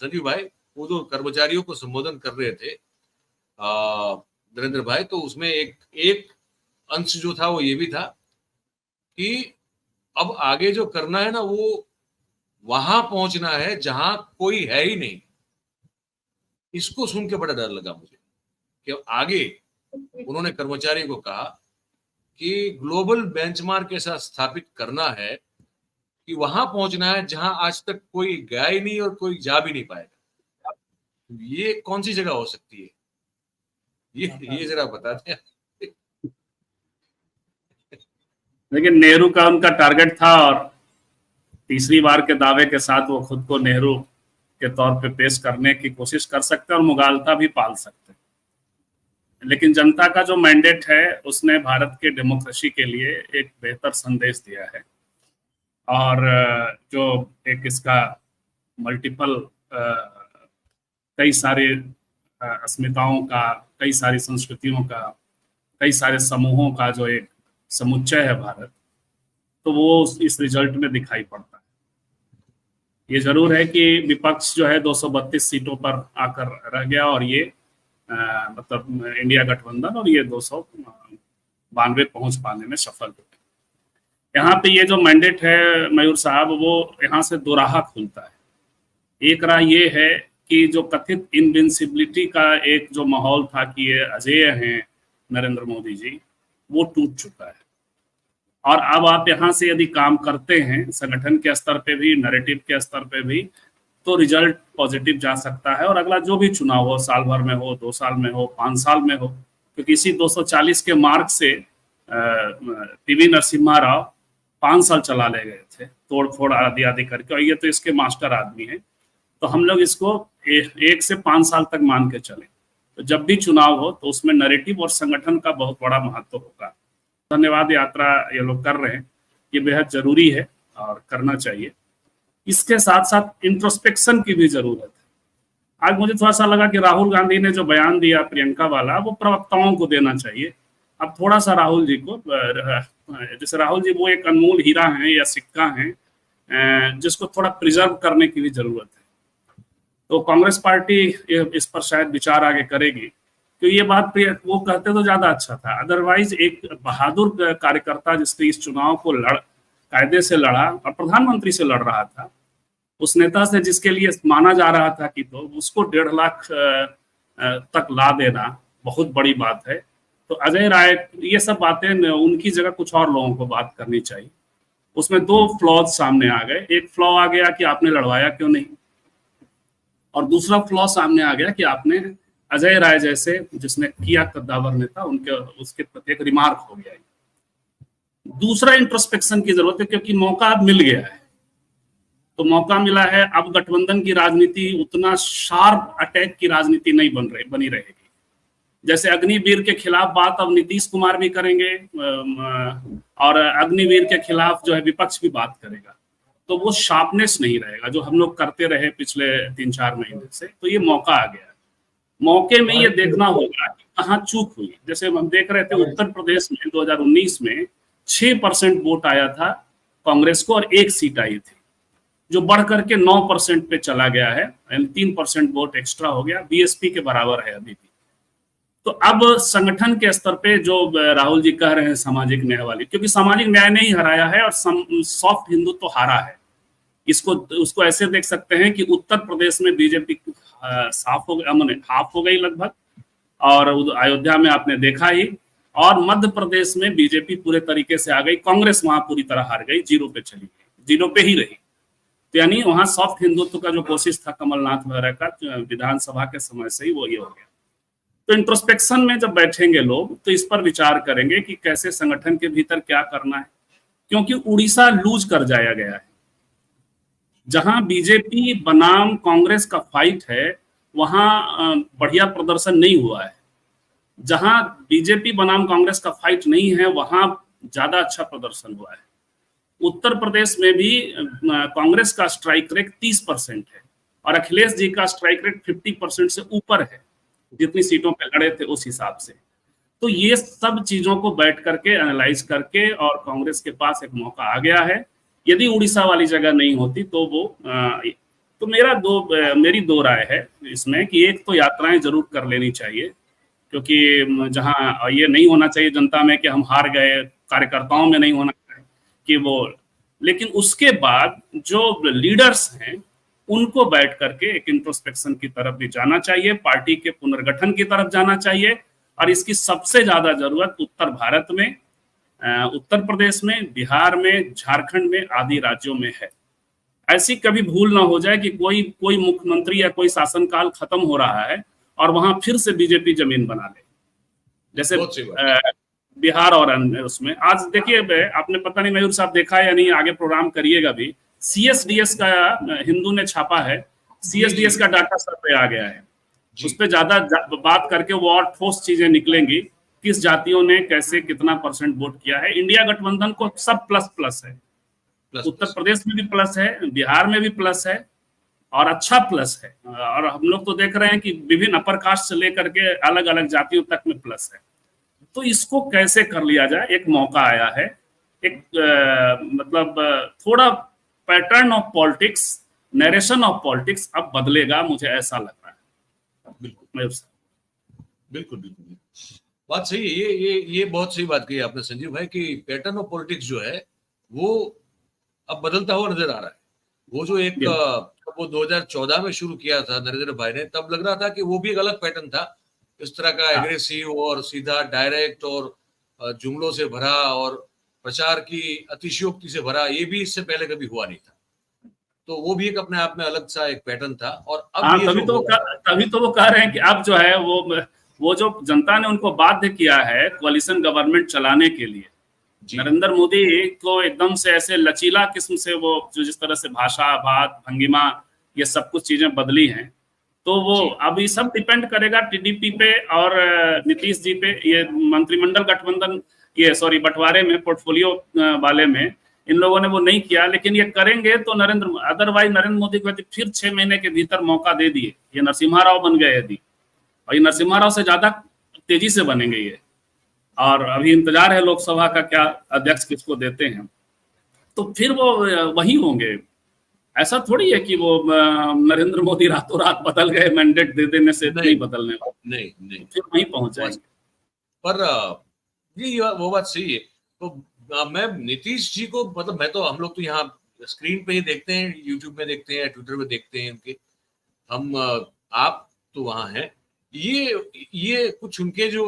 संजीव भाई, वो जो कर्मचारियों को संबोधन कर रहे थे नरेंद्र भाई, तो उसमें एक अंश जो था वो ये भी था कि अब आगे जो करना है ना, वो वहां पहुंचना है जहां कोई है ही नहीं। इसको सुन के बड़ा डर लगा मुझे कि आगे उन्होंने कर्मचारियों को कहा कि ग्लोबल बेंचमार्क के साथ स्थापित करना है कि वहां पहुंचना है जहां आज तक कोई गया ही नहीं और कोई जा भी नहीं पाएगा। ये कौन सी जगह हो सकती है? ये जरा बता दें। लेकिन नेहरू का उनका टारगेट था और तीसरी बार के दावे के साथ वो खुद को नेहरू के तौर पे पेश करने की कोशिश कर सकते हैं और मुगालता भी पाल सकते हैं। लेकिन जनता का जो मैंडेट है उसने भारत के डेमोक्रेसी के लिए एक बेहतर संदेश दिया है। और जो एक इसका मल्टीपल कई सारे अस्मिताओं का, कई सारी संस्कृतियों का, कई सारे समूहों का जो एक समुच्चय है भारत, तो वो इस रिजल्ट में दिखाई पड़ता है। ये जरूर है कि विपक्ष जो है 232 सीटों पर आकर रह गया और ये मतलब इंडिया गठबंधन, और ये 292 पहुंच पाने में सफल हुए। यहाँ पे ये जो मैंडेट है मयूर साहब, वो यहाँ से दो राह खुलता है। एक राह ये है कि जो कथित इनविंसिबिलिटी का एक जो माहौल था कि ये अजेय हैं नरेंद्र मोदी जी, वो टूट चुका है। और अब आप यहाँ से यदि काम करते हैं संगठन के स्तर पे भी, नैरेटिव के स्तर पे भी, तो रिजल्ट पॉजिटिव जा सकता है। और अगला जो भी चुनाव हो, साल भर में हो, 2 साल में हो, 5 साल में हो, क्योंकि इसी 240 के मार्क से पीवी नरसिम्हा राव 5 साल चला ले गए थे, तोड़ फोड़ आदि आदि करके, और ये तो इसके मास्टर आदमी हैं। तो हम लोग इसको 1 से 5 साल तक मान के चले, तो जब भी चुनाव हो तो उसमें नैरेटिव और संगठन का बहुत बड़ा महत्व होगा। धन्यवाद यात्रा ये लोग कर रहे हैं, ये बेहद जरूरी है और करना चाहिए। इसके साथ साथ इंट्रोस्पेक्शन की भी जरूरत है। आज मुझे थोड़ा सा लगा कि राहुल गांधी ने जो बयान दिया प्रियंका वाला, वो प्रवक्ताओं को देना चाहिए। अब थोड़ा सा राहुल जी को, जैसे राहुल जी वो एक अनमोल हीरा हैं या सिक्का हैं, जिसको थोड़ा प्रिजर्व करने की भी जरूरत है। तो कांग्रेस पार्टी इस पर शायद विचार आगे करेगी। तो ये बात वो कहते तो ज्यादा अच्छा था। अदरवाइज एक बहादुर कार्यकर्ता जिसने इस चुनाव को कायदे से लड़ा और प्रधानमंत्री से लड़ रहा था, उस नेता से जिसके लिए माना जा रहा था कि तो उसको 1.5 लाख तक ला देना बहुत बड़ी बात है। तो अजय राय, ये सब बातें उनकी जगह कुछ और लोगों को बात करनी चाहिए। उसमें 2 फ्लॉज सामने आ गए। एक फ्लॉ आ गया कि आपने लड़वाया क्यों नहीं, और दूसरा फ्लॉ सामने आ गया कि आपने अजय राय जैसे जिसने किया कद्दावर नेता, उसके प्रति एक रिमार्क हो गया। दूसरा इंट्रोस्पेक्शन की जरूरत है, क्योंकि मौका अब मिल गया है। तो मौका मिला है, अब गठबंधन की राजनीति उतना शार्प अटैक की राजनीति नहीं बनी रहेगी। जैसे अग्निवीर के खिलाफ बात अब नीतीश कुमार भी करेंगे और अग्निवीर के खिलाफ जो है विपक्ष भी बात करेगा। तो वो शार्पनेस नहीं रहेगा जो हम लोग करते रहे पिछले 3-4 महीने से। तो ये मौका आ गया। मौके में ये देखना होगा कि कहाँ चूक हुई। जैसे हम देख रहे थे उत्तर प्रदेश में 2019 में 6% वोट आया था कांग्रेस को और 1 सीट आई थी, जो बढ़ करके 9% पे चला गया है, यानी 3% वोट एक्स्ट्रा हो गया, बीएसपी के बराबर है अभी भी। तो अब संगठन के स्तर पे जो राहुल जी कह रहे हैं सामाजिक न्याय वाली, क्योंकि सामाजिक न्याय ने ही हराया है और सॉफ्ट हिंदुत्व तो हारा है। उसको ऐसे देख सकते हैं कि उत्तर प्रदेश में बीजेपी साफ हो गई, हाफ हो गई लगभग, और अयोध्या में आपने देखा ही, और मध्य प्रदेश में बीजेपी पूरे तरीके से आ गई, कांग्रेस वहां पूरी तरह हार गई, 0 पे चली गई, 0 पे ही रही। तो यानी वहां सॉफ्ट हिंदुत्व का जो कोशिश था कमलनाथ वगैरह का विधानसभा के समय से ही, वो ये हो गया। तो इंट्रोस्पेक्शन में जब बैठेंगे लोग तो इस पर विचार करेंगे कि कैसे संगठन के भीतर क्या करना है, क्योंकि उड़ीसा लूज कर जाया गया है। जहां बीजेपी बनाम कांग्रेस का फाइट है वहां बढ़िया प्रदर्शन नहीं हुआ है। जहां बीजेपी बनाम कांग्रेस का फाइट नहीं है वहां ज्यादा अच्छा प्रदर्शन हुआ है। उत्तर प्रदेश में भी कांग्रेस का स्ट्राइक रेट 30% है और अखिलेश जी का स्ट्राइक रेट 50% से ऊपर है, जितनी सीटों पे लड़े थे उस हिसाब से। तो ये सब चीजों को बैठ करके एनालाइज करके, और कांग्रेस के पास एक मौका आ गया है। यदि उड़ीसा वाली जगह नहीं होती तो वो तो मेरी दो राय है इसमें कि एक तो यात्राएं जरूर कर लेनी चाहिए, क्योंकि जहां ये नहीं होना चाहिए जनता में कि हम हार गए, कार्यकर्ताओं में नहीं होना चाहिए कि वो, लेकिन उसके बाद जो लीडर्स हैं उनको बैठ करके एक इंट्रोस्पेक्शन की तरफ भी जाना चाहिए, पार्टी के पुनर्गठन की तरफ जाना चाहिए। और इसकी सबसे ज्यादा जरूरत उत्तर भारत में, उत्तर प्रदेश में, बिहार में, झारखंड में आदि राज्यों में है। ऐसी कभी भूल ना हो जाए कि कोई मुख्यमंत्री या कोई शासनकाल खत्म हो रहा है और वहां फिर से बीजेपी जमीन बना ले, जैसे बिहार और अन्य उसमें। आज देखिए, आपने पता नहीं मयूर साहब देखा या नहीं, आगे प्रोग्राम करिएगा भी, सीएसडीएस का हिंदू ने छापा है, सीएसडीएस का डाटा सर्वे आ गया है, उस पर ज्यादा बात करके वो और ठोस चीजें निकलेंगी, किस जातियों ने कैसे कितना % वोट किया है। इंडिया गठबंधन को सब प्लस प्लस है, उत्तर प्रदेश में भी प्लस है, बिहार में भी प्लस है, और अच्छा प्लस है। और हम लोग तो देख रहे हैं कि विभिन्न अपर कास्ट से लेकर के अलग अलग जातियों तक में प्लस है। तो इसको कैसे कर लिया जाए, एक मौका आया है, एक मतलब थोड़ा pattern of politics, narration of politics अब बदलेगा, मुझे ऐसा लग रहा है। बिल्कुल बिल्कुल बिल्कुल, बात सही है। ये बहुत सही बात कही आपने संजीव भाई कि पैटर्न ऑफ पॉलिटिक्स जो है वो अब बदलता हुआ नजर आ रहा है। वो जो एक वो 2014 में शुरू किया था नरेंद्र भाई ने, तब लग रहा था कि वो भी एक अलग पैटर्न था, इस तरह का एग्रेसिव और सीधा डायरेक्ट और जुमलों से भरा और प्रचार की अतिशयोक्ति से भरा, ये भी इससे पहले कभी हुआ नहीं था। तो वो भी एक अपने आप में अलग सा एक पैटर्न था। और अब तभी तो वो कह रहे हैं कि अब जो है वो जो जनता ने उनको बाध्य किया है कोalition गवर्नमेंट चलाने के लिए, नरेंद्र मोदी को एकदम से ऐसे लचीला किस्म से वो जो जिस तरह से भाषा, बात, भंगिमा, ये सब कुछ चीजें बदली हैं, तो वो अब ये सब डिपेंड करेगा टीडीपी पे और नीतीश जी पे। ये मंत्रिमंडल गठबंधन, ये सॉरी बंटवारे में, पोर्टफोलियो वाले में इन लोगों ने वो नहीं किया, लेकिन ये करेंगे तो अदरवाइज नरेंद्र मोदी को फिर 6 महीने के भीतर मौका दे दिए, ये नरसिम्हा राव बन गए यदि, और ये नरसिम्हा राव से ज्यादा तेजी से बनेंगे ये। और अभी इंतजार है लोकसभा का, क्या अध्यक्ष किसको देते हैं, तो फिर वो वही होंगे। ऐसा थोड़ी है कि वो नरेंद्र मोदी रातों रात बदल गए, मैंडेट दे देने से नहीं बदलने वाले, नहीं फिर वहीं पहुंच जाएंगे। पर ये वो बात सही है। तो मैं नीतीश जी को, मतलब मैं तो, हम लोग तो यहाँ स्क्रीन पे ही देखते हैं, यूट्यूब में देखते हैं, ट्विटर पे देखते हैं उनके, हम आप तो वहां हैं, ये कुछ उनके जो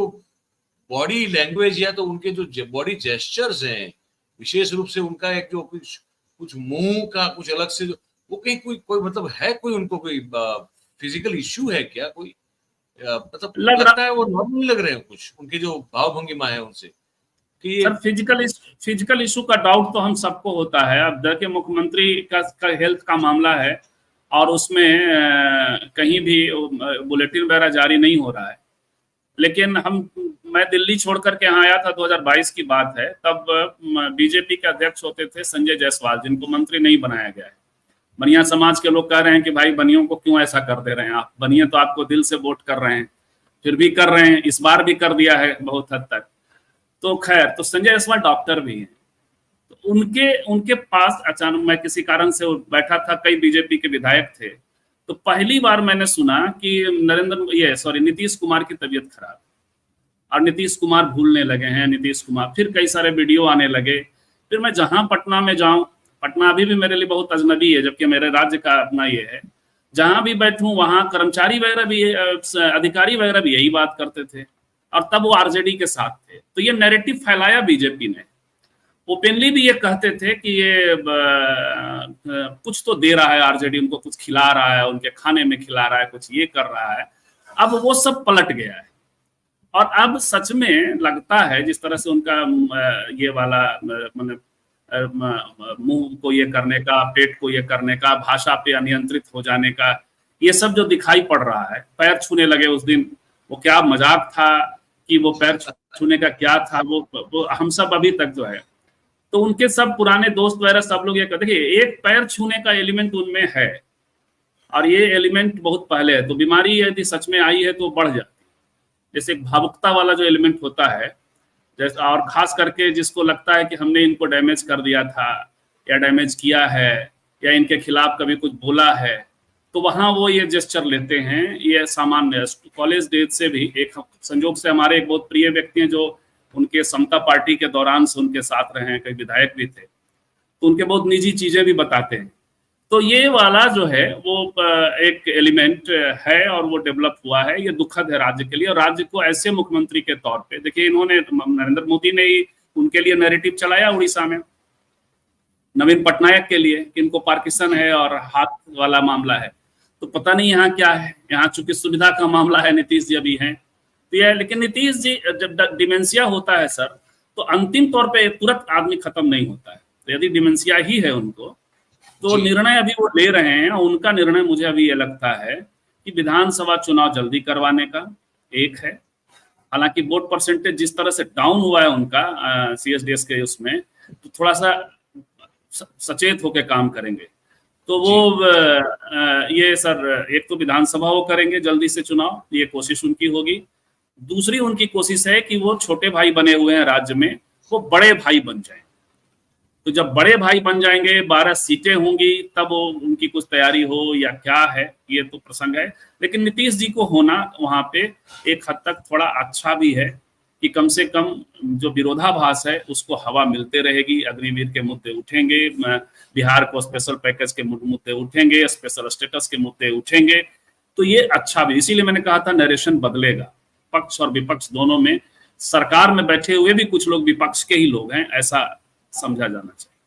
बॉडी लैंग्वेज या तो उनके जो बॉडी जेस्चर्स हैं, विशेष रूप से उनका एक जो कुछ मुंह का कुछ अलग से, जो वो कहीं कोई मतलब है, कोई उनको कोई फिजिकल इश्यू है क्या, कोई मतलब लगता है वो नॉर्मल लग रहे हैं कुछ उनके जो भाव भंगिमा है उनसे कि सर फिजिकल इशू का डाउट तो हम सबको होता है। अब देखिए मुख्यमंत्री का हेल्थ का मामला है और उसमें कहीं भी बुलेटिन वगैरह जारी नहीं हो रहा है, लेकिन मैं दिल्ली छोड़ करके यहाँ आया था, 2022 की बात है, तब बीजेपी के अध्यक्ष होते थे संजय जायसवाल, जिनको मंत्री नहीं बनाया गया है। बनिया समाज के लोग कह रहे हैं कि भाई बनियों को क्यों ऐसा कर दे रहे हैं आप, बनिया तो आपको दिल से वोट कर रहे हैं, फिर भी कर रहे हैं, इस बार भी कर दिया है बहुत हद तक। तो खैर, तो संजय जायसवाल डॉक्टर भी हैं, तो उनके पास अचानक मैं किसी कारण से बैठा था, कई बीजेपी के विधायक थे, तो पहली बार मैंने सुना कि नीतीश कुमार की तबीयत खराब, और नीतीश कुमार भूलने लगे हैं, नीतीश कुमार, फिर कई सारे वीडियो आने लगे। फिर मैं जहां पटना में जाऊं, पटना अभी भी मेरे लिए बहुत अजनबी है, जबकि मेरे राज्य का अपना ये है, जहां भी बैठूं वहां कर्मचारी वगैरह भी, अधिकारी वगैरह भी यही बात करते थे, और तब वो आरजेडी के साथ थे। तो ये नैरेटिव फैलाया बीजेपी ने, ओपनली भी ये कहते थे कि ये कुछ तो दे रहा है आरजेडी, उनको कुछ खिला रहा है, उनके खाने में खिला रहा है, कुछ ये कर रहा है। अब वो सब पलट गया है, और अब सच में लगता है जिस तरह से उनका ये वाला मतलब मुंह को ये करने का, पेट को ये करने का, भाषा पे अनियंत्रित हो जाने का, ये सब जो दिखाई पड़ रहा है। पैर छूने लगे उस दिन, वो क्या मजाक था कि वो पैर छूने का क्या था, वो हम सब अभी तक जो है, तो उनके सब पुराने दोस्त वगैरह सब लोग ये कहते हैं कि एक पैर छूने का एलिमेंट उनमें है, और ये एलिमेंट बहुत पहले है, तो बीमारी यदि सच में आई है तो बढ़ जाती है। जैसे एक भावुकता वाला जो एलिमेंट होता है, जैसे, और खास करके जिसको लगता है कि हमने इनको डैमेज कर दिया था या डैमेज किया है या इनके खिलाफ कभी कुछ बोला है, तो वहां वो ये जेस्चर लेते हैं। ये सामान्य कॉलेज डेज से भी एक संजोग से हमारे एक बहुत प्रिय व्यक्ति हैं जो उनके समता पार्टी के दौरान से उनके साथ रहे हैं, कई विधायक भी थे, तो उनके बहुत निजी चीजें भी बताते हैं। तो ये वाला जो है वो एक एलिमेंट है और वो डेवलप हुआ है। ये दुखद है राज्य के लिए, और राज्य को ऐसे मुख्यमंत्री के तौर पे देखिए, इन्होंने नरेंद्र मोदी ने ही उनके लिए नैरेटिव चलाया उड़ीसा में, नवीन पटनायक के लिए कि इनको पार्किंसन है और हाथ वाला मामला है। तो पता नहीं यहाँ क्या है, यहाँ चूंकि सुविधा का मामला है, नीतीश जी अभी हैं तो यह, लेकिन नीतीश जी जब डिमेंशिया होता है सर, तो अंतिम तौर पे तुरंत आदमी खत्म नहीं होता है। तो यदि डिमेंशिया ही है उनको, तो निर्णय अभी वो ले रहे हैं। उनका निर्णय मुझे अभी ये लगता है कि विधानसभा चुनाव जल्दी करवाने का एक है। हालांकि वोट परसेंटेज जिस तरह से डाउन हुआ है उनका CSDS के उसमें, तो थोड़ा सा सचेत होकर काम करेंगे। तो वो ये सर, एक तो विधानसभा वो करेंगे जल्दी से चुनाव, ये कोशिश उनकी होगी। दूसरी उनकी कोशिश है कि वो छोटे भाई बने हुए हैं राज्य में, वो बड़े भाई बन जाएं। तो जब बड़े भाई बन जाएंगे, 12 सीटें होंगी, तब वो उनकी कुछ तैयारी हो या क्या है, ये तो प्रसंग है। लेकिन नीतीश जी को होना वहां पे एक हद तक थोड़ा अच्छा भी है कि कम से कम जो विरोधाभास है उसको हवा मिलते रहेगी। अग्निवीर के मुद्दे उठेंगे, बिहार को स्पेशल पैकेज के मुद्दे उठेंगे, स्पेशल स्टेटस के मुद्दे उठेंगे, तो ये अच्छा भी। इसीलिए मैंने कहा था नरेशन बदलेगा, पक्ष और विपक्ष दोनों में। सरकार में बैठे हुए भी कुछ लोग विपक्ष के ही लोग हैं, ऐसा समझा जाना चाहिए।